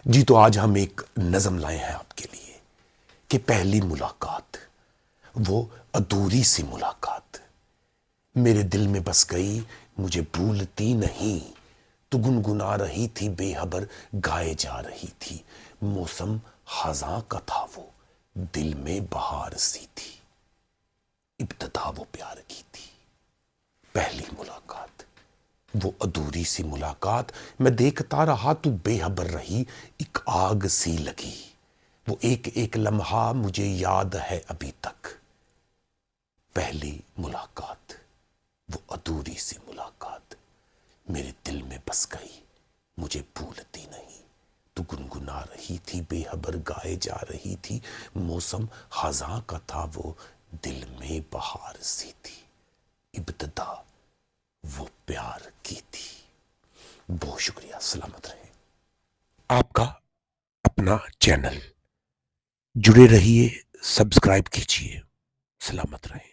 جی تو آج ہم ایک نظم لائے ہیں آپ کے لیے کہ پہلی ملاقات، وہ ادھوری سی ملاقات، میرے دل میں بس گئی، مجھے بھولتی نہیں، تو گنگنا رہی تھی بے خبر گائے جا رہی تھی، موسم خزاں کا تھا وہ، دل میں بہار سی تھی، ابتدا وہ پیار کی تھی۔ پہلی ملاقات، وہ ادھوری سی ملاقات، میں دیکھتا رہا تو بے خبر رہی، ایک آگ سی لگی، وہ ایک ایک لمحہ مجھے یاد ہے ابھی تک۔ پہلی ملاقات، وہ ادھوری سی ملاقات، میرے دل میں بس گئی، مجھے بھولتی نہیں، تو گنگنا رہی تھی بے خبر گائے جا رہی تھی، موسم خزاں کا تھا وہ، دل میں بہار سی تھی، ابتدا وہ پیار کی تھی۔ بہت شکریہ، سلامت رہیں۔ آپ کا اپنا چینل، جڑے رہیے، سبسکرائب کیجیے، سلامت رہیں۔